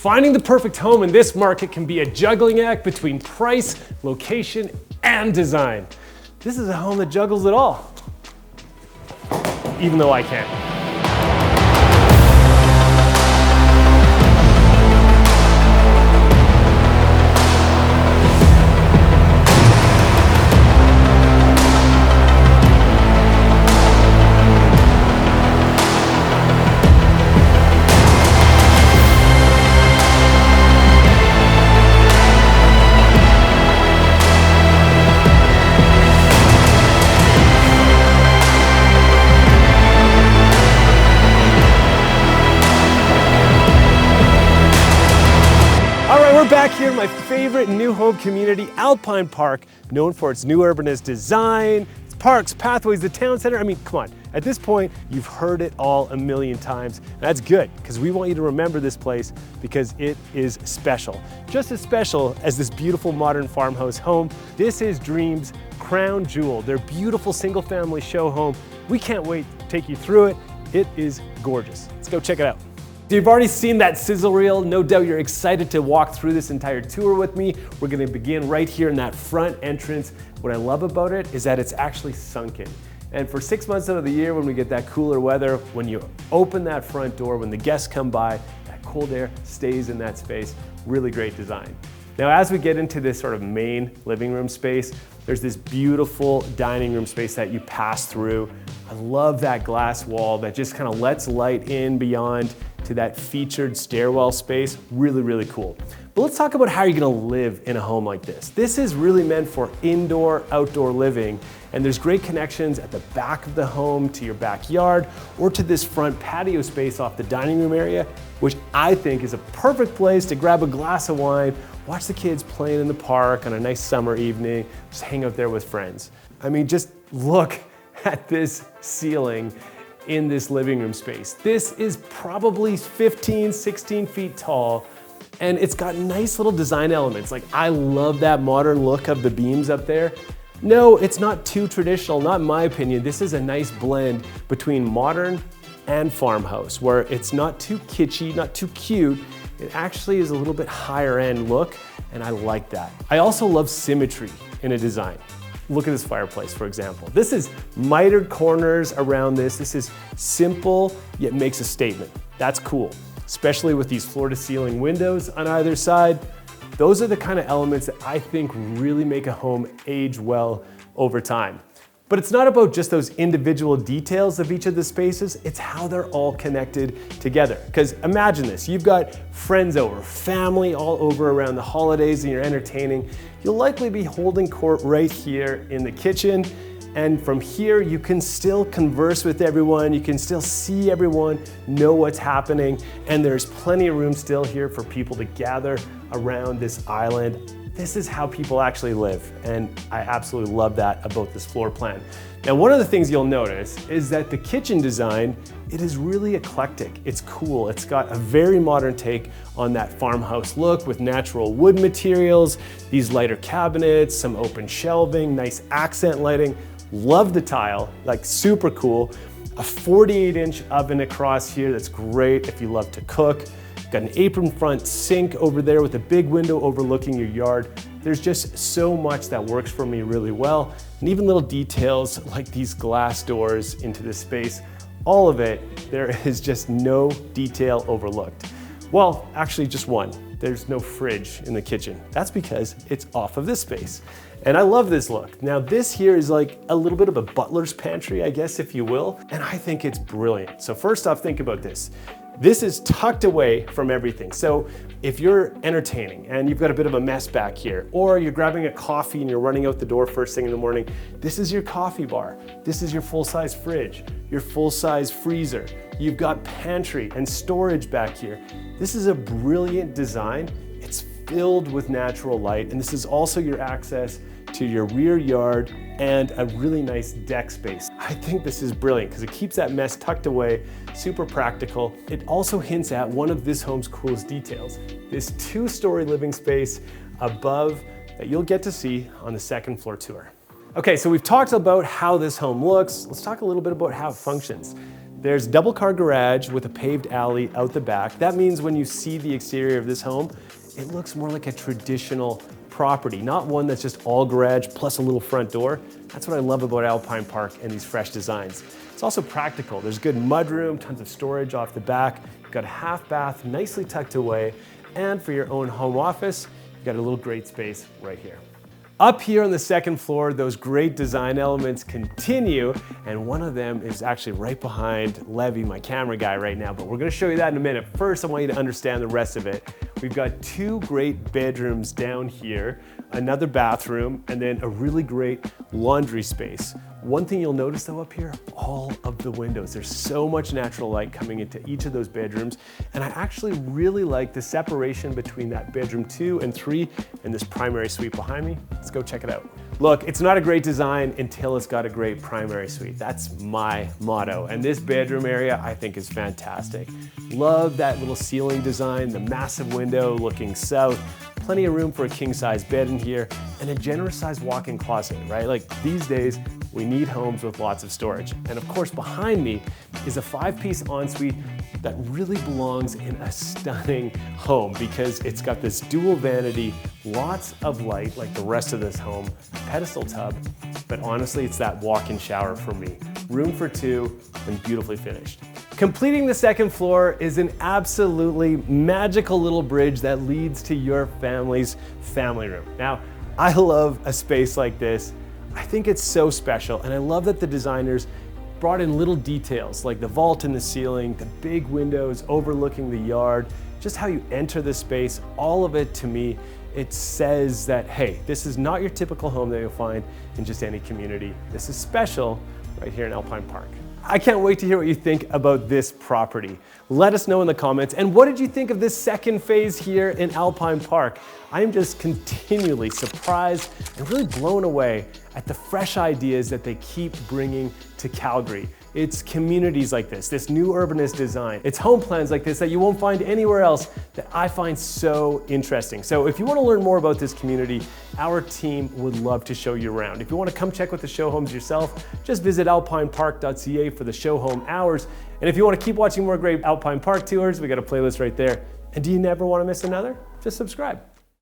Finding the perfect home in this market can be a juggling act between price, location, and design. This is a home that juggles it all, even though I can't. We're back here in my favorite new home community, Alpine Park, known for its new urbanist design, its parks, pathways, the town center. I mean, come on. At this point, you've heard it all a million times. And that's good, because we want you to remember this place because it is special. Just as special as this beautiful modern farmhouse home. This is Dream's crown jewel, their beautiful single-family show home. We can't wait to take you through it. It is gorgeous. Let's go check it out. So you've already seen that sizzle reel. No doubt you're excited to walk through this entire tour with me. We're gonna begin right here in that front entrance. What I love about it is that it's actually sunken. And for 6 months out of the year when we get that cooler weather, when you open that front door, when the guests come by, that cold air stays in that space. Really great design. Now, as we get into this sort of main living room space, there's this beautiful dining room space that you pass through. I love that glass wall that just kind of lets light in beyond to that featured stairwell space. Really, really cool. But let's talk about how you're gonna live in a home like this. This is really meant for indoor, outdoor living, and there's great connections at the back of the home to your backyard or to this front patio space off the dining room area, which I think is a perfect place to grab a glass of wine, watch the kids playing in the park on a nice summer evening, just hang out there with friends. I mean, just look at this ceiling in this living room space. This is probably 15, 16 feet tall, and it's got nice little design elements. Like, I love that modern look of the beams up there. No, it's not too traditional, not in my opinion. This is a nice blend between modern and farmhouse, where it's not too kitschy, not too cute. It actually is a little bit higher end look, and I like that. I also love symmetry in a design. Look at this fireplace, for example. This is mitered corners around this. This is simple, yet makes a statement. That's cool, especially with these floor-to-ceiling windows on either side. Those are the kind of elements that I think really make a home age well over time. But it's not about just those individual details of each of the spaces, it's how they're all connected together. Because imagine this, you've got friends over, family all over around the holidays and you're entertaining. You'll likely be holding court right here in the kitchen. And from here, you can still converse with everyone, you can still see everyone, know what's happening, and there's plenty of room still here for people to gather around this island. This is how people actually live, and I absolutely love that about this floor plan. Now, one of the things you'll notice is that the kitchen design, it is really eclectic. It's cool. It's got a very modern take on that farmhouse look with natural wood materials, these lighter cabinets, some open shelving, nice accent lighting. Love the tile, like super cool. A 48-inch oven across here that's great if you love to cook. Got an apron front sink over there with a big window overlooking your yard. There's just so much that works for me really well. And even little details like these glass doors into this space, all of it, there is just no detail overlooked. Well, actually just one. There's no fridge in the kitchen. That's because it's off of this space. And I love this look. Now this here is like a little bit of a butler's pantry, I guess, if you will. And I think it's brilliant. So first off, think about this. This is tucked away from everything. So if you're entertaining and you've got a bit of a mess back here, or you're grabbing a coffee and you're running out the door first thing in the morning, this is your coffee bar. This is your full-size fridge, your full-size freezer. You've got pantry and storage back here. This is a brilliant design. It's filled with natural light, and this is also your access to your rear yard and a really nice deck space. I think this is brilliant because it keeps that mess tucked away, super practical. It also hints at one of this home's coolest details, this 2-story living space above that you'll get to see on the second floor tour. Okay, so we've talked about how this home looks. Let's talk a little bit about how it functions. There's double car garage with a paved alley out the back. That means when you see the exterior of this home, it looks more like a traditional property, not one that's just all garage plus a little front door. That's what I love about Alpine Park and these fresh designs. It's also practical. There's good mudroom, tons of storage off the back. You've got a half bath nicely tucked away. And for your own home office, you've got a little great space right here. Up here on the second floor, those great design elements continue, and one of them is actually right behind Levy, my camera guy right now, but we're gonna show you that in a minute. First, I want you to understand the rest of it. We've got two great bedrooms down here, another bathroom, and then a really great laundry space. One thing you'll notice though up here, all of the windows. There's so much natural light coming into each of those bedrooms, and I actually really like the separation between that bedroom 2 and 3 and this primary suite behind me. Let's go check it out. Look, it's not a great design until it's got a great primary suite. That's my motto, and this bedroom area I think is fantastic. Love that little ceiling design, the massive window looking south, plenty of room for a king-size bed in here, and a generous sized walk-in closet, right? Like these days, we need homes with lots of storage. And of course, behind me is a 5-piece ensuite that really belongs in a stunning home because it's got this dual vanity, lots of light like the rest of this home, pedestal tub, but honestly, it's that walk-in shower for me. Room for 2 and beautifully finished. Completing the second floor is an absolutely magical little bridge that leads to your family's family room. Now, I love a space like this. I think it's so special, and I love that the designers brought in little details like the vault in the ceiling, the big windows overlooking the yard, just how you enter the space, all of it to me, it says that, hey, this is not your typical home that you'll find in just any community. This is special right here in Alpine Park. I can't wait to hear what you think about this property. Let us know in the comments. And what did you think of this second phase here in Alpine Park? I am just continually surprised and really blown away at the fresh ideas that they keep bringing to Calgary. It's communities like this new urbanist design. It's home plans like this that you won't find anywhere else that I find so interesting. So if you want to learn more about this community, our team would love to show you around. If you want to come check with the show homes yourself, just visit alpinepark.ca for the show home hours. And if you want to keep watching more great Alpine Park tours, we got a playlist right there. And do you never want to miss another? Just subscribe.